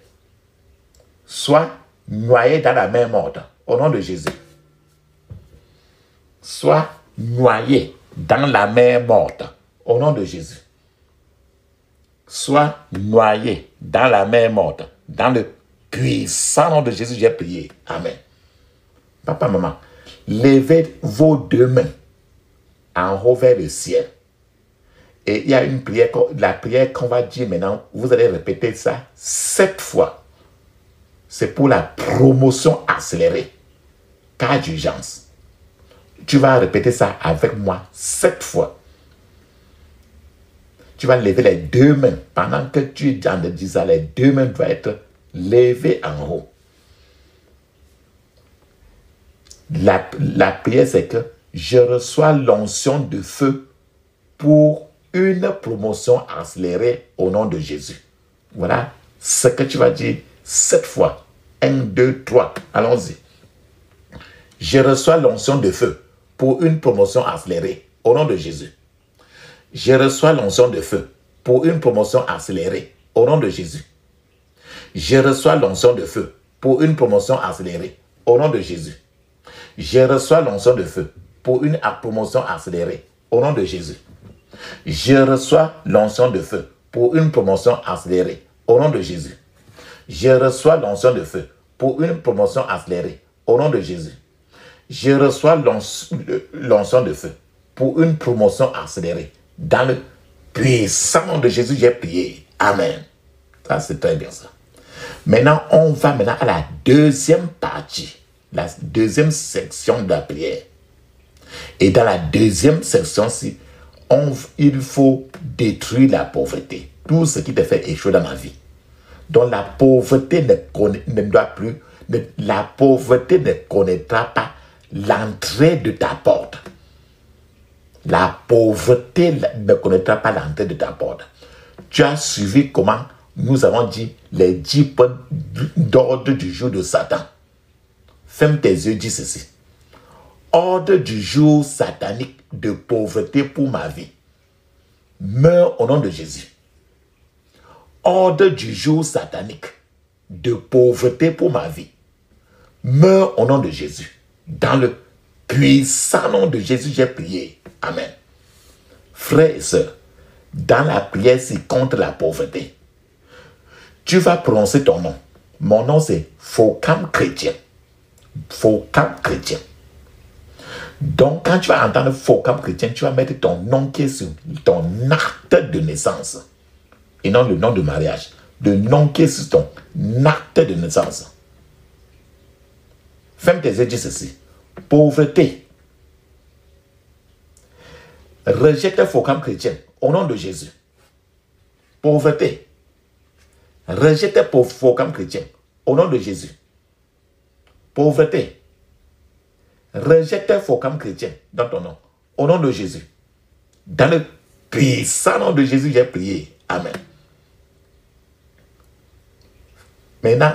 Soit noyé dans la mer morte. Au nom de Jésus. Soit noyé dans la mer morte, au nom de Jésus. Sois noyé dans la mer morte, dans le puissant nom de Jésus, j'ai prié. Amen. Papa, maman, levez vos 2 mains en haut vers le ciel. Et il y a une prière, la prière qu'on va dire maintenant, vous allez répéter ça 7 fois. C'est pour la promotion accélérée, cas d'urgence. Tu vas répéter ça avec moi 7 fois. Tu vas lever les 2 mains. Pendant que tu es en disant, les 2 mains doivent être levées en haut. La prière, c'est que je reçois l'onction de feu pour une promotion accélérée au nom de Jésus. Voilà ce que tu vas dire 7 fois. 1, 2, 3. Allons-y. Je reçois l'onction de feu pour une promotion accélérée au nom de Jésus. Je reçois l'onction de feu pour une promotion accélérée au nom de Jésus. Je reçois l'onction de feu pour une promotion accélérée au nom de Jésus. Je reçois l'onction de feu pour une promotion accélérée au nom de Jésus. Je reçois l'onction de feu pour une promotion accélérée, au nom de Jésus. Je reçois l'onction de feu pour une promotion accélérée, au nom de Jésus. Je reçois l'onction de feu pour une promotion accélérée. Dans le puissant nom de Jésus, j'ai prié. Amen. Ça, c'est très bien ça. Maintenant, on va à la deuxième partie, la deuxième section de la prière. Et dans la deuxième section-ci, il faut détruire la pauvreté. Tout ce qui te fait échouer dans la vie. Donc la pauvreté la pauvreté ne connaîtra pas l'entrée de ta porte. La pauvreté ne connaîtra pas l'entrée de ta porte. Tu as suivi comment nous avons dit les 10 points d'ordre du jour de Satan. Ferme tes yeux, dis ceci. Ordre du jour satanique de pauvreté pour ma vie. Meurs au nom de Jésus. Ordre du jour satanique de pauvreté pour ma vie. Meurs au nom de Jésus. Dans le puissant nom de Jésus, j'ai prié. Amen. Frères et sœurs, dans la prière, c'est contre la pauvreté. Tu vas prononcer ton nom. Mon nom, c'est Focam Chrétien. Focam Chrétien. Donc, quand tu vas entendre Focam Chrétien, tu vas mettre ton nom qui est sur ton acte de naissance. Et non le nom de mariage. Le nom qui est sur ton acte de naissance. Ferme tes yeux, dis ceci. Pauvreté. Rejette Focam Chrétien au nom de Jésus. Pauvreté. Rejette Focam Chrétien au nom de Jésus. Pauvreté. Rejette Focam Chrétien dans ton nom au nom de Jésus. Dans le puissant nom de Jésus, j'ai prié. Amen. Maintenant,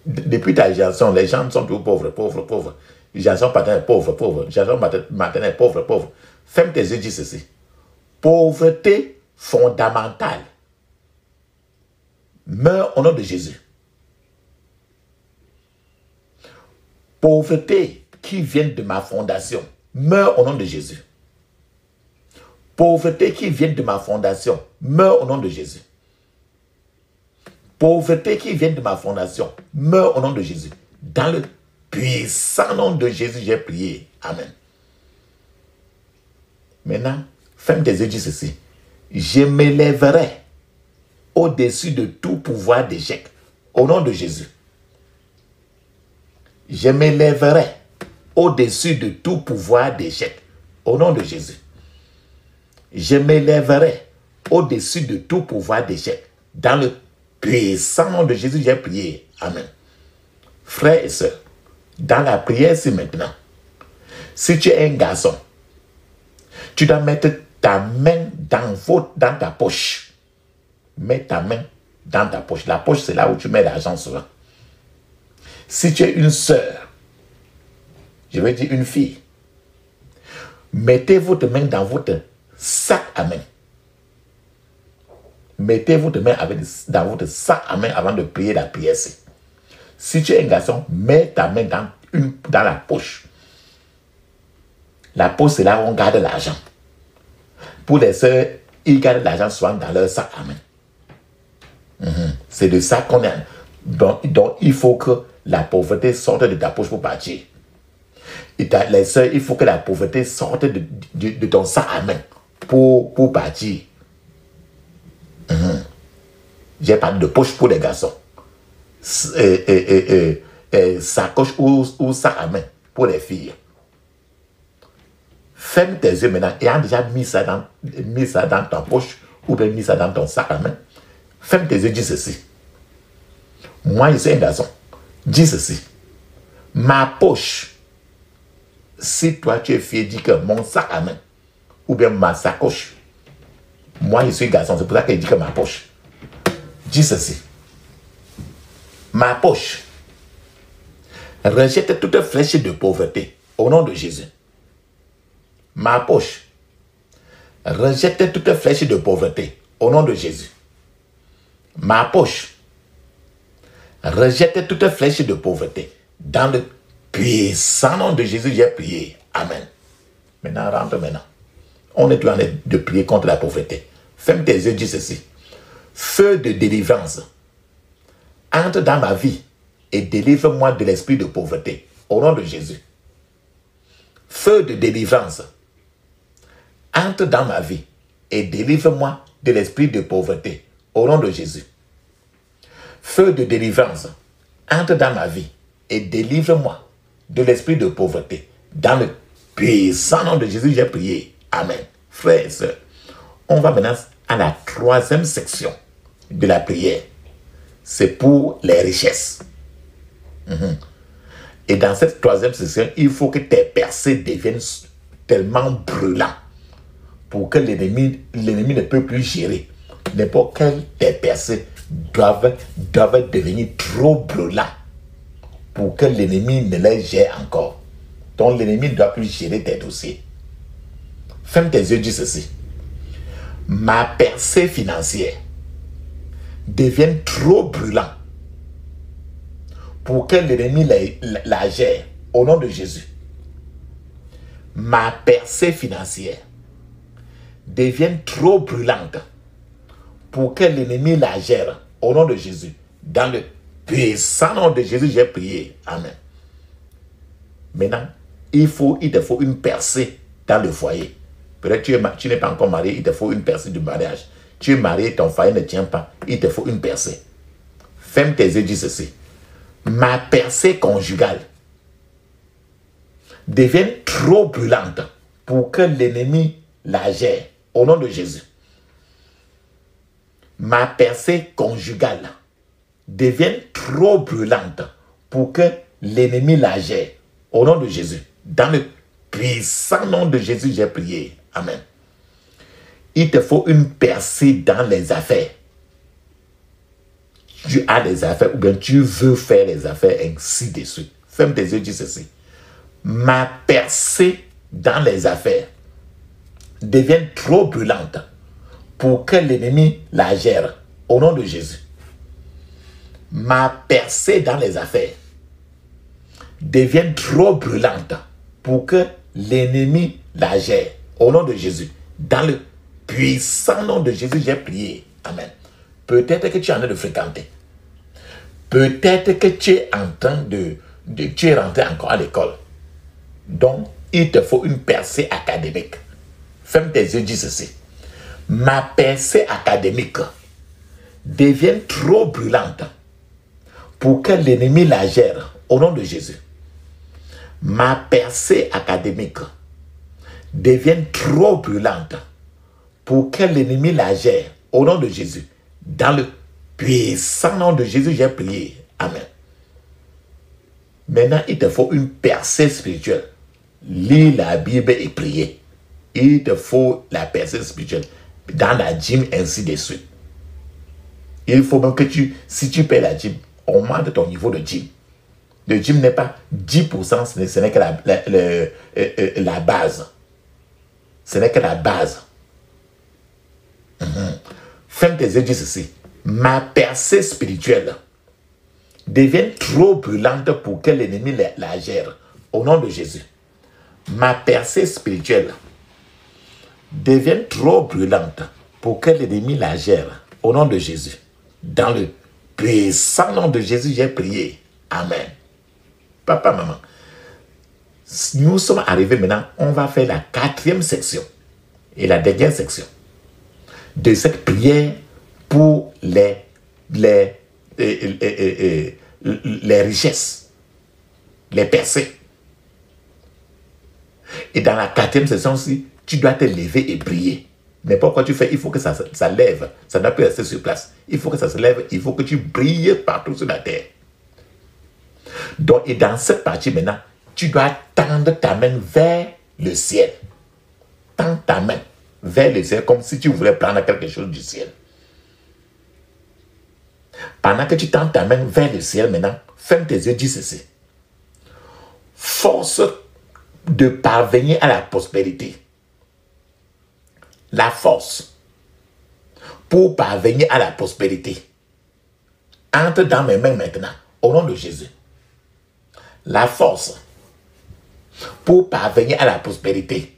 depuis ta génération, les gens sont toujours pauvres, pauvres, pauvres. Génération paternelle, pauvre, pauvre. Génération maternelle, pauvre, pauvre. Ferme tes yeux, dis ceci. Pauvreté fondamentale. Meurs au nom de Jésus. Pauvreté qui vient de ma fondation. Meurs au nom de Jésus. Pauvreté qui vient de ma fondation. Meurs au nom de Jésus. Pauvreté qui vient de ma fondation. Meurs au nom de Jésus. Dans le puissant nom de Jésus, j'ai prié. Amen. Maintenant, ferme tes yeux, dis ceci. Je m'élèverai au-dessus de tout pouvoir d'échec. Au nom de Jésus. Je m'élèverai au-dessus de tout pouvoir d'échec. Au nom de Jésus. Je m'élèverai au-dessus de tout pouvoir d'échec. Dans le puissant nom de Jésus, j'ai prié. Amen. Frères et sœurs, dans la prière, c'est maintenant. Si tu es un garçon, tu dois mettre ta main dans ta poche. Mets ta main dans ta poche. La poche, c'est là où tu mets l'argent souvent. Si tu es une sœur, je veux dire une fille, mettez votre main dans votre sac à main. Mettez votre main dans votre sac à main avant de prier la prière. Si tu es un garçon, mets ta main dans la poche. La poche, c'est là où on garde l'argent. Pour les sœurs, ils gardent l'argent souvent dans leur sac à main. C'est de ça qu'on a. Donc, il faut que la pauvreté sorte de ta poche pour partir. Et les sœurs, il faut que la pauvreté sorte de ton sac à main pour partir. J'ai parlé de poche pour les garçons. Sacoche ou sac à main pour les filles. Ferme tes yeux maintenant et a déjà mis ça dans ta poche ou bien mis ça dans ton sac à main. Ferme tes yeux, dis ceci. Moi, je suis un garçon. Dis ceci. Ma poche, si toi tu es fier, dis que mon sac à main ou bien ma sacoche. Moi, je suis garçon, c'est pour ça que je dis que ma poche. Dis ceci. Ma poche, rejette toute flèche de pauvreté au nom de Jésus. Ma poche, rejette toute flèche de pauvreté au nom de Jésus. Ma poche, rejette toute flèche de pauvreté. Dans le puissant nom de Jésus, j'ai prié. Amen. Maintenant, rentre maintenant. On est en train de prier contre la pauvreté. Ferme tes yeux, dis ceci. Feu de délivrance, entre dans ma vie et délivre-moi de l'esprit de pauvreté. Au nom de Jésus. Feu de délivrance, entre dans ma vie et délivre-moi de l'esprit de pauvreté. Au nom de Jésus. Feu de délivrance, entre dans ma vie et délivre-moi de l'esprit de pauvreté. Dans le puissant nom de Jésus, j'ai prié. Amen. Frères et sœurs, on va maintenant à la troisième section de la prière. C'est pour les richesses. Et dans cette troisième section, il faut que tes percées deviennent tellement brûlantes pour que l'ennemi ne peut plus gérer. N'importe quelle tes percées doivent devenir trop brûlants pour que l'ennemi ne les gère encore. Donc l'ennemi ne doit plus gérer tes dossiers. Ferme tes yeux, dis ceci. Ma percée financière devient trop brûlante pour que l'ennemi la gère. Au nom de Jésus. Ma percée financière devient trop brûlante pour que l'ennemi la gère. Au nom de Jésus. Dans le puissant nom de Jésus, j'ai prié. Amen. Maintenant, il te faut une percée dans le foyer. Peut-être tu n'es pas encore marié, il te faut une percée du mariage. Tu es marié, ton foyer ne tient pas, il te faut une percée. Ferme tes yeux, dis ceci. Ma percée conjugale devient trop brûlante pour que l'ennemi la gère. Au nom de Jésus. Ma percée conjugale devient trop brûlante pour que l'ennemi la gère. Au nom de Jésus. Dans le puissant nom de Jésus, j'ai prié. Amen. Il te faut une percée dans les affaires. Tu as des affaires ou bien tu veux faire les affaires, ainsi de suite. Ferme tes yeux, dis ceci. Ma percée dans les affaires devient trop brûlante pour que l'ennemi la gère. Au nom de Jésus. Ma percée dans les affaires devient trop brûlante pour que l'ennemi la gère. Au nom de Jésus. Dans le puissant nom de Jésus, j'ai prié. Amen. Peut-être que tu en as de fréquenter. Peut-être que tu es en train tu es rentré encore à l'école. Donc, il te faut une percée académique. Ferme tes yeux, dis ceci. Ma percée académique devient trop brûlante pour que l'ennemi la gère. Au nom de Jésus. Ma percée académique devient trop brûlante pour que l'ennemi la gère. Au nom de Jésus. Dans le puissant nom de Jésus, j'ai prié. Amen. Maintenant, il te faut une percée spirituelle. Lis la Bible et prier. Il te faut la percée spirituelle. Dans la gym, ainsi de suite. Il faut même que si tu paies la gym, augmente ton niveau de gym. Le gym n'est pas 10%, ce n'est que la base. Ce n'est que la base. Ferme tes yeux, dis ceci. Ma percée spirituelle devient trop brûlante pour que l'ennemi la gère. Au nom de Jésus. Ma percée spirituelle devient trop brûlante pour que l'ennemi la gère. Au nom de Jésus. Dans le puissant nom de Jésus, j'ai prié. Amen. Papa, maman, nous sommes arrivés maintenant, on va faire la quatrième section et la dernière section de cette prière pour les richesses, les percées. Et dans la quatrième section aussi, tu dois te lever et prier. N'importe quoi tu fais, il faut que ça lève. Ça ne doit plus rester sur place. Il faut que ça se lève, il faut que tu brilles partout sur la terre. Donc, et dans cette partie maintenant, tu dois tendre ta main vers le ciel. Tends ta main vers le ciel comme si tu voulais prendre quelque chose du ciel. Pendant que tu tends ta main vers le ciel maintenant, ferme tes yeux, dis ceci. Force de parvenir à la prospérité. La force pour parvenir à la prospérité entre dans mes mains maintenant, au nom de Jésus. La force pour parvenir à la prospérité